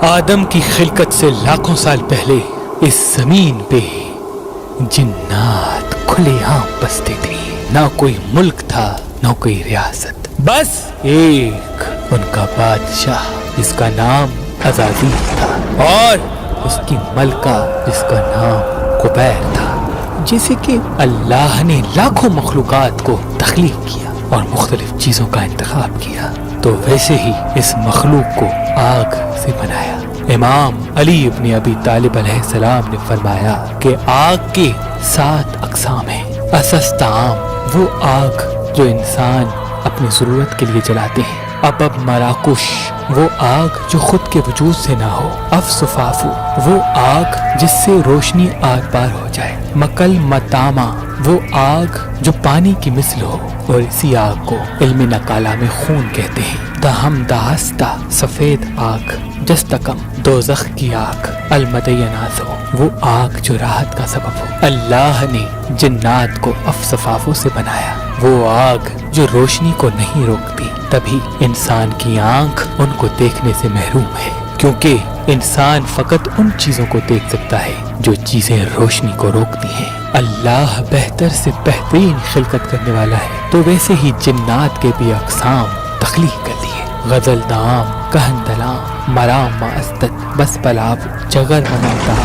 آدم کی خلقت سے لاکھوں سال پہلے اس زمین پہ جنات کھلے عام بستے تھے. نہ کوئی ملک تھا نہ کوئی ریاست، بس ایک ان کا بادشاہ جس کا نام عزازیل تھا اور اس کی ملکہ جس کا نام قبیر تھا. جیسے کہ اللہ نے لاکھوں مخلوقات کو تخلیق کیا اور مختلف چیزوں کا انتخاب کیا، تو ویسے ہی اس مخلوق کو آگ سے بنایا. امام علی ابن ابی طالب علیہ السلام نے فرمایا کہ آگ کے 7 اقسام ہیں. اساس طعام، وہ آگ جو انسان اپنی ضرورت کے لیے جلاتے ہیں. اب مراکش، وہ آگ جو خود کے وجود سے نہ ہو. افسفافو، وہ آگ جس سے روشنی آر پار ہو جائے. مکل متاما، وہ آگ جو پانی کی مثل ہو، اور اسی آگ کو علم نقالہ میں خون کہتے ہیں. دہم دہستا، سفید آگ. جستکم، دوزخ کی آگ. المدیناتو، وہ آگ جو راحت کا سبب ہو. اللہ نے جنات کو افسفافوں سے بنایا، وہ آگ جو روشنی کو نہیں روکتی. تبھی انسان کی آنکھ ان کو دیکھنے سے محروم ہے، کیونکہ انسان فقط ان چیزوں کو دیکھ سکتا ہے جو چیزیں روشنی کو روکتی ہیں. اللہ بہتر سے بہترین خلقت کرنے والا ہے، تو ویسے ہی جنات کے بھی اقسام تخلیق کر دیے. غزل دام، کہندلام، مرام ماستت، بس پلاب، جگر مناتا.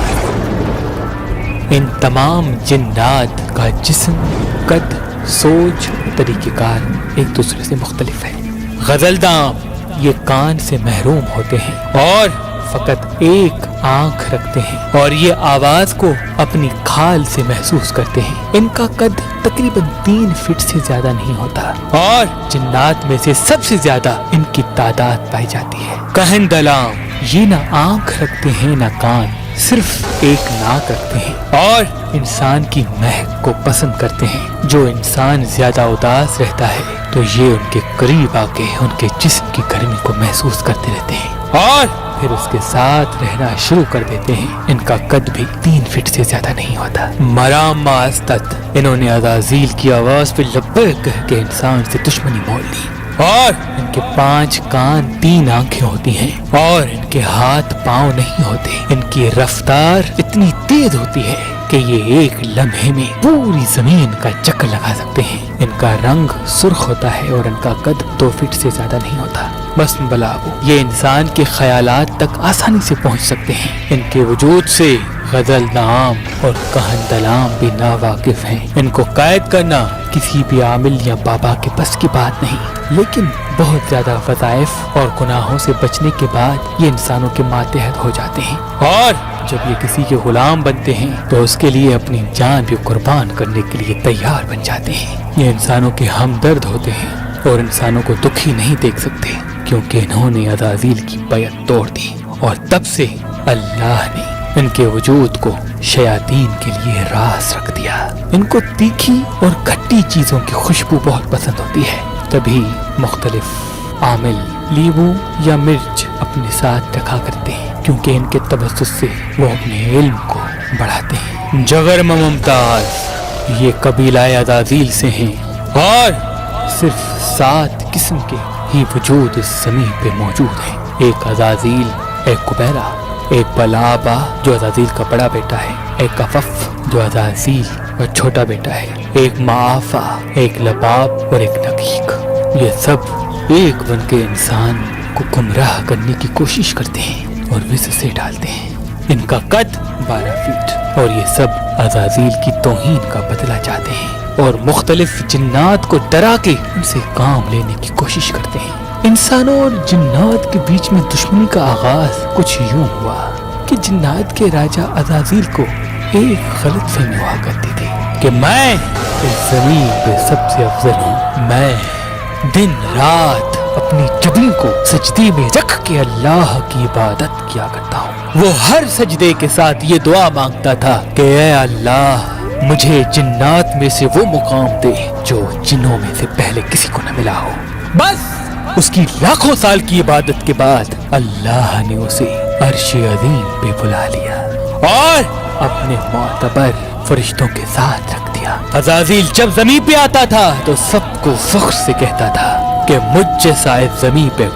ان تمام جنات کا جسم، قد، سوچ، طریقہ کار ایک دوسرے سے مختلف ہے. غزل دام یہ کان سے محروم ہوتے ہیں اور فقط ایک آنکھ رکھتے ہیں، اور یہ آواز کو اپنی کھال سے محسوس کرتے ہیں. ان کا قد تقریباً 3 فٹ سے زیادہ نہیں ہوتا، اور جنات میں سے سب سے زیادہ ان کی تعداد پائی جاتی ہے. کہندلام یہ نہ آنکھ رکھتے ہیں نہ کان، صرف ایک ناک رکھتے ہیں اور انسان کی مہک کو پسند کرتے ہیں. جو انسان زیادہ اداس رہتا ہے تو یہ ان کے قریب آ کے ان کے جسم کی گرمی کو محسوس کرتے رہتے ہیں اور پھر اس کے ساتھ رہنا شروع کر دیتے ہیں. ان کا قد بھی 3 فٹ سے زیادہ نہیں ہوتا. مرام ماستت، انہوں نے عزازیل کی آواز پہ لبیک کہہ کے انسان سے دشمنی مول لی، اور ان کے 5 کان، 3 آنکھیں ہوتی ہیں، اور ان کے ہاتھ پاؤں نہیں ہوتے. ان کی رفتار اتنی تیز ہوتی ہے کہ یہ ایک لمحے میں پوری زمین کا چکر لگا سکتے ہیں. ان کا رنگ سرخ ہوتا ہے اور ان کا قد 2 فٹ سے زیادہ نہیں ہوتا. بس بلاو، یہ انسان کے خیالات تک آسانی سے پہنچ سکتے ہیں. ان کے وجود سے غزل نام اور کہندلام بھی ناواقف ہیں. ان کو قید کرنا کسی بھی عامل یا بابا کے بس کی بات نہیں، لیکن بہت زیادہ وظائف اور گناہوں سے بچنے کے بعد یہ انسانوں کے ماتحت ہو جاتے ہیں، اور جب یہ کسی کے غلام بنتے ہیں تو اس کے لیے اپنی جان بھی قربان کرنے کے لیے تیار بن جاتے ہیں. یہ انسانوں کے ہمدرد ہوتے ہیں اور انسانوں کو دکھی نہیں دیکھ سکتے، کیونکہ انہوں نے عزازیل کی بیعت توڑ دی، اور تب سے اللہ نے ان کے وجود کو شیاطین کے لیے راز رکھ دیا. ان کو تیکھی اور کھٹی چیزوں کی خوشبو بہت پسند ہوتی ہے، تبھی مختلف عامل لیمو یا مرچ اپنے ساتھ رکھا کرتے ہیں، کیونکہ ان کے تبسط سے وہ اپنے علم کو بڑھاتے ہیں. جگر ممتاز یہ قبیلہ عزازیل سے ہیں، اور صرف 7 قسم کے ہی وجود اس زمین پہ موجود ہیں. ایک عزازیل، ایک قبیرہ، ایک بلابا جو عزازیل کا بڑا بیٹا ہے، ایک کفف جو عزازیل کا چھوٹا بیٹا ہے، ایک معافہ، ایک لباب اور ایک نقیق. یہ سب ایک بن کے انسان کو گمراہ کرنے کی کوشش کرتے ہیں اور وز سے ڈالتے ہیں. ان کا قد 12 فٹ، اور یہ سب عزازیل کی توہین کا بدلہ چاہتے ہیں اور مختلف جنات کو ڈرا کے ان سے کام لینے کی کوشش کرتے ہیں. انسانوں اور جنات کے بیچ میں دشمنی کا آغاز کچھ یوں ہوا کہ جنات کے راجہ عزازیل کو ایک غلط فہمی ہوا کرتی تھی کہ میں اس زمین پہ سب سے افضل ہوں. میں دن رات اپنی جبین کو سجدے میں رکھ کے اللہ کی عبادت کیا کرتا ہوں. وہ ہر سجدے کے ساتھ یہ دعا مانگتا تھا کہ اے اللہ، مجھے جنات میں سے وہ مقام دے جو جنوں میں سے پہلے کسی کو نہ ملا ہو. بس اس کی لاکھوں سال کی عبادت کے بعد اللہ نے اسے عرش عظیم پہ بلا لیا اور اپنے معتبر فرشتوں کے ساتھ رکھ دیا. عزازیل جب زمین پہ آتا تھا تو سب کو فخر سے کہتا تھا کہ مجھ جیسا اس زمین پہ